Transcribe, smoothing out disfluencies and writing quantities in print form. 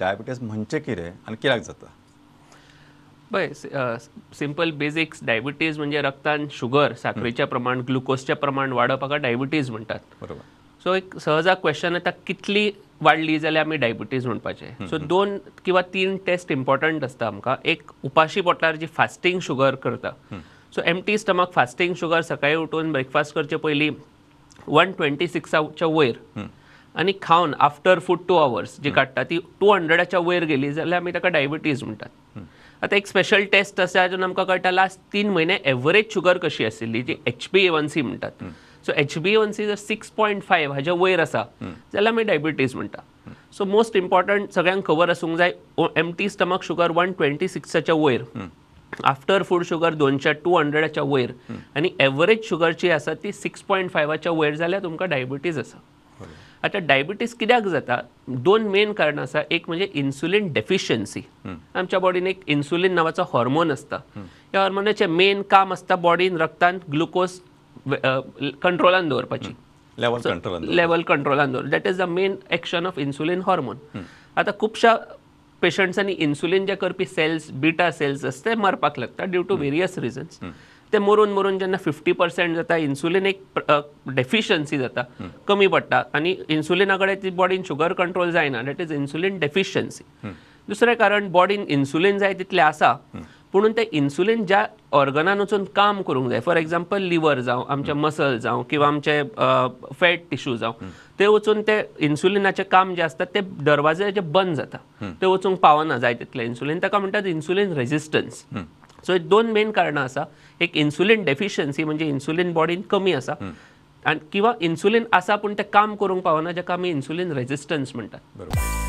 Diabetes म्हणजे कितें आनी कित्याक जाता? पळय, सिंपल बेसिक्स डायबिटीज म्हणजे रक्तान शुगर साखरेचें प्रमाण ग्लुकोजचें प्रमाण वाडप हाका डायबिटीज म्हणटात. बरोबर. सो एक सहजाक क्वेश्चन येता कितली वाडली जाल्यार आमी डायबिटीज म्हणपाचें. सो 2 किंवा 3 टेस्ट इम्पॉर्टंट आसता आमकां. एक उपाशी पोटार जी फास्टींग शुगर करता. So empty stomach fasting sugar सकाळी उठून ब्रेकफास्ट करचे पयलीं 126च्या वयर आनी खावन आफ्टर फूड 2 hours जी काडटा ती 200च्या वयर गेली जाल्यार आमी ताका डायबिटीज म्हणटात. आतां एक स्पेशल टेस्ट आसा जातून आमकां कळटा लास्ट 3 म्हयने एवरेज शुगर कशी आशिल्ली जी HbA1c म्हणटात. सो HbA1c जर 6.5 हाच्या वयर आसा जाल्यार आमी डायबिटीज म्हणटा. सो मोस्ट इम्पॉर्टंट सगळ्यांक खबर आसूंक जाय एम्प्टी स्टमक शुगर 126च्या वयर, आफ्टर फूड शुगर 200च्या वयर आनी एवरेज शुगर जी आसा ती 6.5च्या वयर जाल्यार तुमकां डायबिटीज आसा. आता डायबिटीज कित्याक जाता? 2 मेन कारणां आसा. एक म्हणजे इन्सुलिन डेफिशियन्सी. आमच्या बॉडीन एक इन्सुलिन नावाचो हॉर्मोन आसता. ह्या हॉर्मोनाचें मेन काम आसता बॉडीन रक्तान ग्लुकोज कंट्रोलान दवरपाची, लेवल कंट्रोलान दवर. That is the main action of insulin hormone. आता खुबशा पेशंट्सांनी इन्सुलिन जे करपी सेल्स बीटा सेल्स आसता ते मरपाक लागता ड्यू टू वेरियस रिजन्स. ते मरून मरून जेन्ना 50% जाता इन्सुलिन एक डेफिशियन्सी जाता, कमी पडटा आनी इन्सुलिना कडेन ती बॉडीन शुगर कंट्रोल जायना. That is insulin deficiency. दुसरें कारण बॉडीन इन्सुलिन जाय तितलें आसा पूण ते इन्सुलिन ज्या ऑर्गनान वचून काम करूंक जाय, फॉर एग्जाम्पल लिवर जावं, आमचे मसल जावं किंवा आमचे फॅट टिश्यू जावं, ते वचून ते इन्सुलिनाचें काम जे आसता ते दरवाजे जे बंद जाता, ते वचूंक पावना जाय तितलें इन्सुलिन. ताका म्हणटात इन्सुलिन रेजिस्टन्स. सो 2 मेन कारणां आसा. एक इन्सुलिन डेफिशियन्सी म्हणजे इन्सुलिन बॉडीन कमी आसा किंवा इन्सुलिन आसा पूण ते काम करूंक पावना, जाका आमी इन्सुलिन रेजिस्टन्स म्हणटात. बरोबर.